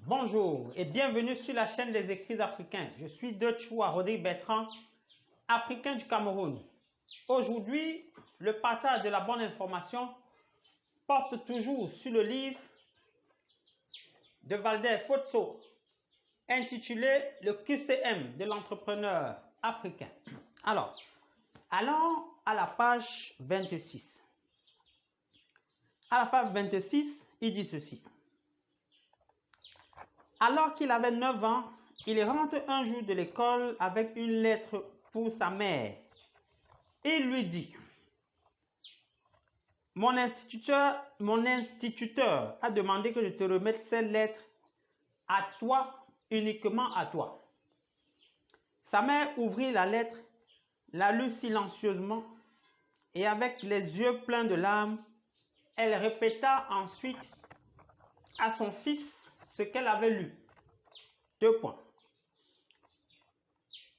Bonjour et bienvenue sur la chaîne des écrits africains. Je suis Deutschoua Rodrigue Bertrand, africain du Cameroun. Aujourd'hui, le partage de la bonne information porte toujours sur le livre de Walter Fotso intitulé Le QCM de l'entrepreneur africain. Alors, allons à la page 26. À la page 26, il dit ceci. Alors qu'il avait 9 ans, il rentre un jour de l'école avec une lettre pour sa mère. Il lui dit, mon instituteur a demandé que je te remette cette lettre à toi, uniquement à toi. Sa mère ouvrit la lettre, la lut silencieusement et avec les yeux pleins de larmes, elle répéta ensuite à son fils ce qu'elle avait lu. 2 points.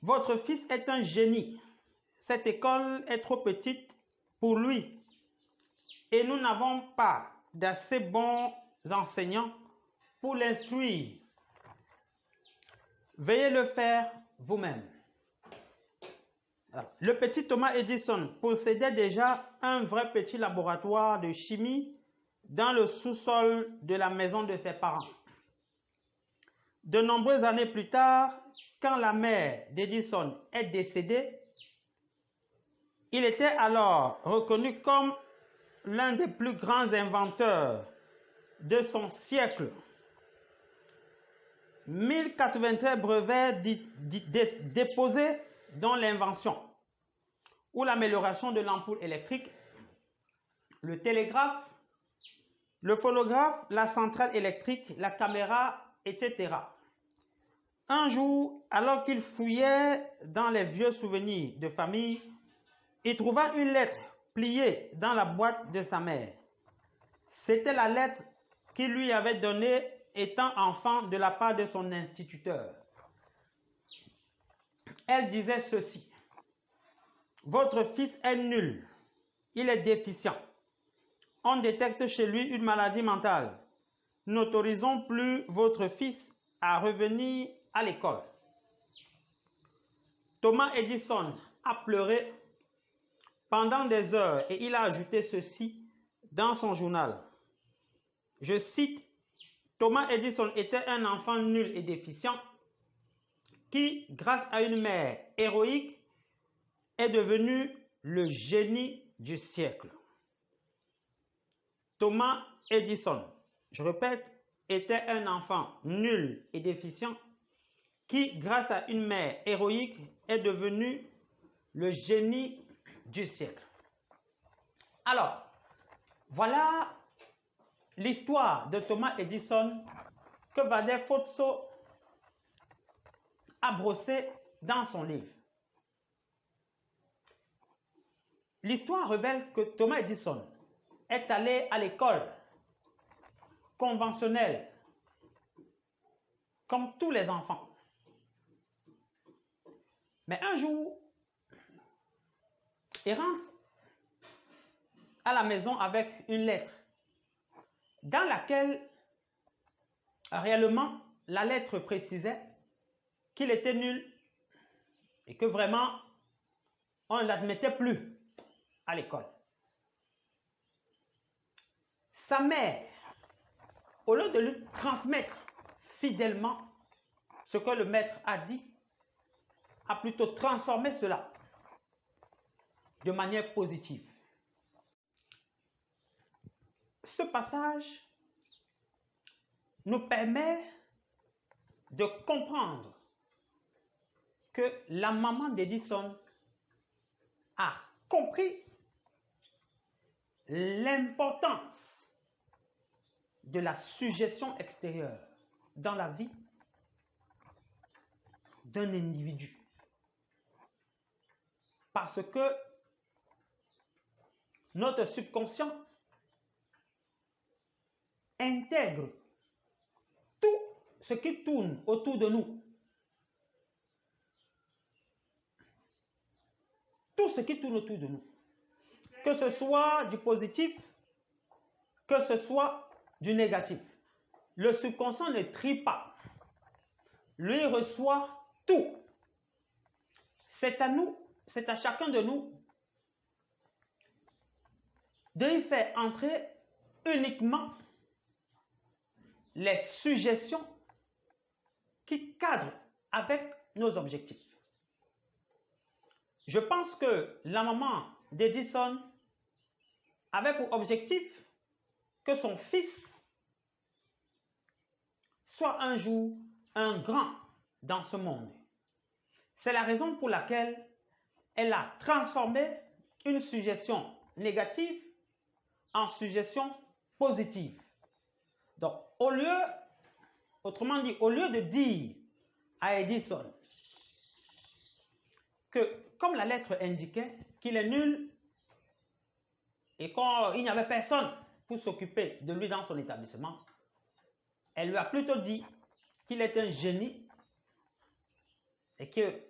Votre fils est un génie. Cette école est trop petite pour lui et nous n'avons pas d'assez bons enseignants pour l'instruire. Veuillez le faire vous-même. Le petit Thomas Edison possédait déjà un vrai petit laboratoire de chimie dans le sous-sol de la maison de ses parents. De nombreuses années plus tard, quand la mère d'Edison est décédée, il était alors reconnu comme l'un des plus grands inventeurs de son siècle. 1083 brevets déposés dont l'invention ou l'amélioration de l'ampoule électrique, le télégraphe, le phonographe, la centrale électrique, la caméra, etc. Un jour, alors qu'il fouillait dans les vieux souvenirs de famille, il trouva une lettre pliée dans la boîte de sa mère. C'était la lettre qu'il lui avait donnée étant enfant de la part de son instituteur. Elle disait ceci. Votre fils est nul. Il est déficient. On détecte chez lui une maladie mentale. N'autorisons plus votre fils à revenir à l'école. Thomas Edison a pleuré pendant des heures et il a ajouté ceci dans son journal. Je cite, Thomas Edison était un enfant nul et déficient qui, grâce à une mère héroïque, est devenu le génie du siècle. Thomas Edison, je répète, était un enfant nul et déficient qui, grâce à une mère héroïque, est devenu le génie du siècle. Alors, voilà l'histoire de Thomas Edison que Walter Fotso a brossé dans son livre. L'histoire révèle que Thomas Edison est allé à l'école conventionnelle comme tous les enfants. Mais un jour, il rentre à la maison avec une lettre dans laquelle réellement la lettre précisait qu'il était nul et que vraiment on ne l'admettait plus à l'école. Sa mère, au lieu de lui transmettre fidèlement ce que le maître a dit, a plutôt transformé cela de manière positive. Ce passage nous permet de comprendre que la maman d'Edison a compris l'importance de la suggestion extérieure dans la vie d'un individu. Parce que notre subconscient intègre tout ce qui tourne autour de nous. Tout ce qui tourne autour de nous. Que ce soit du positif, que ce soit du négatif. le subconscient ne trie pas. Lui reçoit tout. C'est à nous, c'est à chacun de nous de y faire entrer uniquement les suggestions qui cadrent avec nos objectifs. Je pense que la maman d'Edison avait pour objectif que son fils soit un jour un grand dans ce monde. C'est la raison pour laquelle elle a transformé une suggestion négative en suggestion positive. Donc, autrement dit, au lieu de dire à Edison que, comme la lettre indiquait, qu'il est nul et qu'il n'y avait personne pour s'occuper de lui dans son établissement, elle lui a plutôt dit qu'il est un génie et que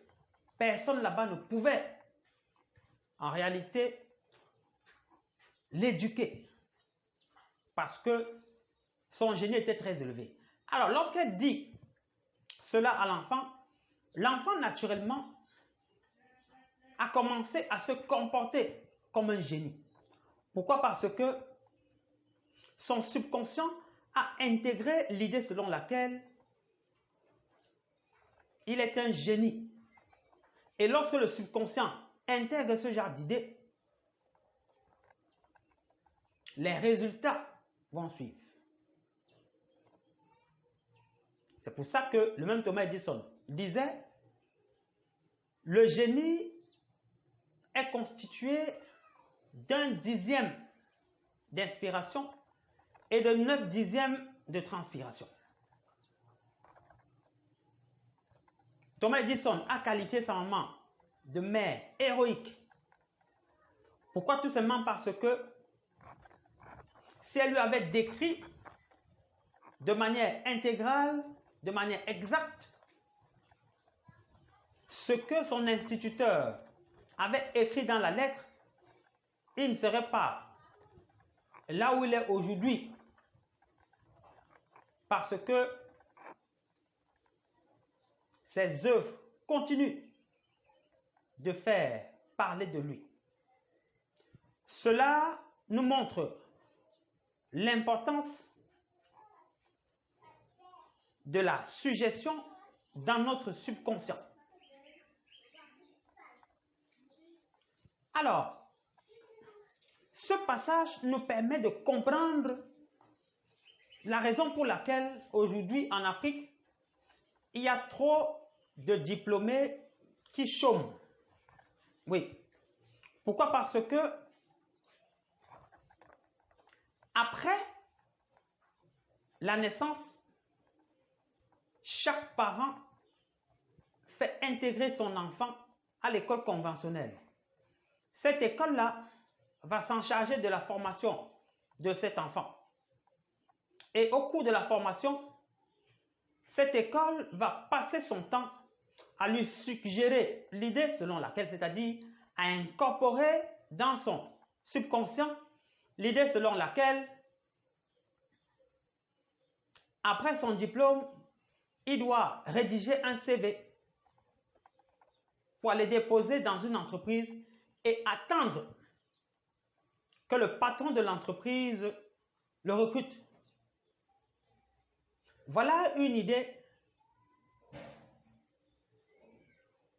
personne là-bas ne pouvait en réalité l'éduquer parce que son génie était très élevé. Alors, lorsqu'elle dit cela à l'enfant, l'enfant naturellement a commencé à se comporter comme un génie. Pourquoi? Parce que son subconscient a intégré l'idée selon laquelle il est un génie. Et lorsque le subconscient intègre ce genre d'idée, les résultats vont suivre. C'est pour ça que le même Thomas Edison disait: le génie est constitué d'un dixième d'inspiration et de 9 dixièmes de transpiration. Thomas Edison a qualifié sa maman de mère héroïque. Pourquoi? Tout simplement parce que si elle lui avait décrit de manière intégrale, de manière exacte, ce que son instituteur avait écrit dans la lettre, il ne serait pas là où il est aujourd'hui. Parce que ses œuvres continuent de faire parler de lui. Cela nous montre l'importance de la suggestion dans notre subconscient. Alors, ce passage nous permet de comprendre la raison pour laquelle aujourd'hui en Afrique, il y a trop de diplômés qui chôment. Oui. Pourquoi? Parce que après la naissance, chaque parent fait intégrer son enfant à l'école conventionnelle. Cette école-là va s'en charger de la formation de cet enfant. Et au cours de la formation, cette école va passer son temps à lui suggérer l'idée selon laquelle, c'est-à-dire à incorporer dans son subconscient l'idée selon laquelle, après son diplôme, il doit rédiger un CV pour aller déposer dans une entreprise et attendre que le patron de l'entreprise le recrute. Voilà une idée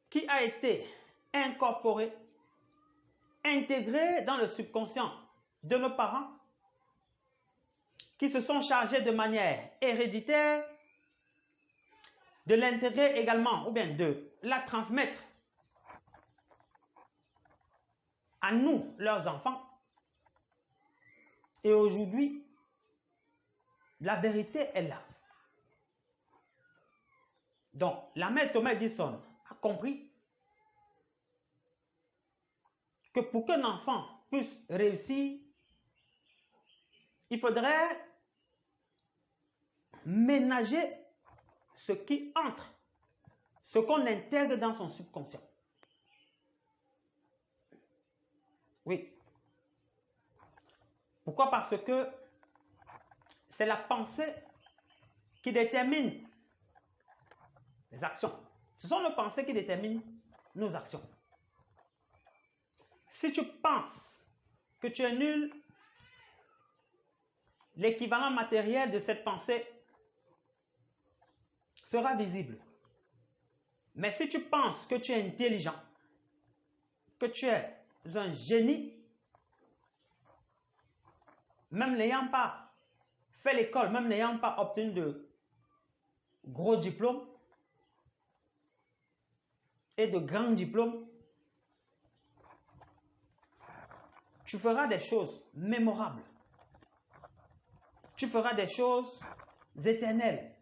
qui a été incorporée, intégrée dans le subconscient de nos parents qui se sont chargés de manière héréditaire de l'intégrer également ou bien de la transmettre à nous, leurs enfants. Et aujourd'hui, la vérité est là. Donc, la mère Thomas Edison a compris que pour qu'un enfant puisse réussir, il faudrait ménager ce qui entre, ce qu'on intègre dans son subconscient. Oui. Pourquoi? Parce que c'est la pensée qui déterminent les actions. Ce sont nos pensées qui déterminent nos actions. Si tu penses que tu es nul, l'équivalent matériel de cette pensée sera visible. Mais si tu penses que tu es intelligent, que tu es un génie, même n'ayant pas fait l'école, même n'ayant pas obtenu de gros diplômes et de grands diplômes, tu feras des choses mémorables. Tu feras des choses éternelles.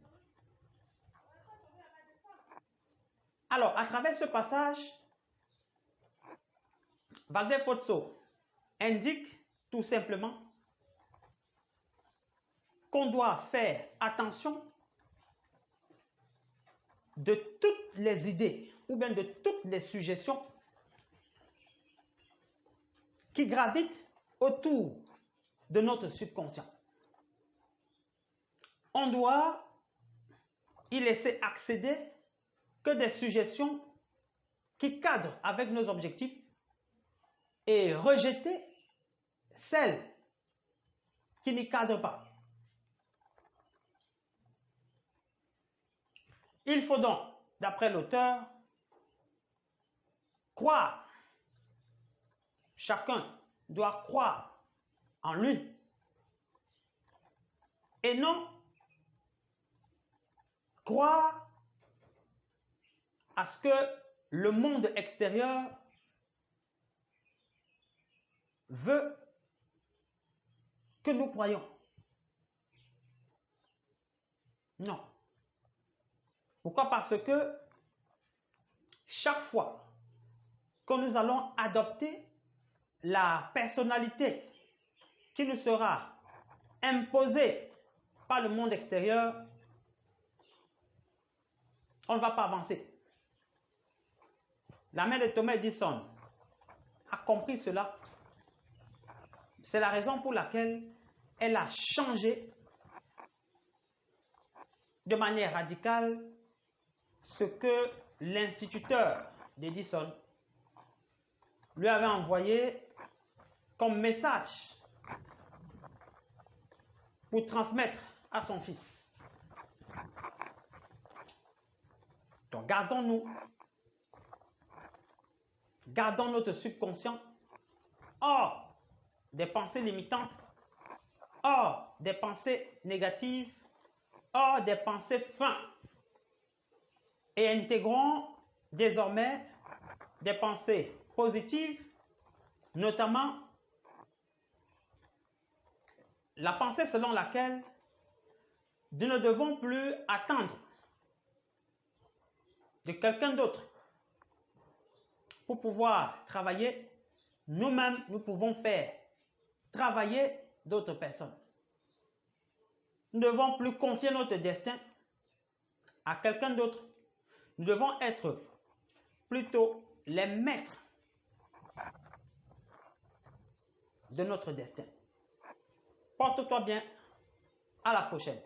Alors, à travers ce passage, Walter Pozzo indique tout simplement qu'on doit faire attention de toutes les idées ou bien de toutes les suggestions qui gravitent autour de notre subconscient. On doit y laisser accéder que des suggestions qui cadrent avec nos objectifs et rejeter celles qui n'y cadrent pas. Il faut donc, d'après l'auteur, croire. Chacun doit croire en lui et non croire à ce que le monde extérieur veut que nous croyons. Non. Pourquoi? Parce que chaque fois que nous allons adopter la personnalité qui nous sera imposée par le monde extérieur, on ne va pas avancer. La mère de Thomas Edison a compris cela. C'est la raison pour laquelle elle a changé de manière radicale ce que l'instituteur d'Edison lui avait envoyé comme message pour transmettre à son fils. Donc gardons notre subconscient hors des pensées limitantes, hors des pensées négatives, hors des pensées fins, et intégrons désormais des pensées positives, notamment la pensée selon laquelle nous ne devons plus attendre de quelqu'un d'autre pour pouvoir travailler. Nous-mêmes, nous pouvons faire travailler d'autres personnes. Nous ne devons plus confier notre destin à quelqu'un d'autre. Nous devons être plutôt les maîtres de notre destin. Porte-toi bien. À la prochaine.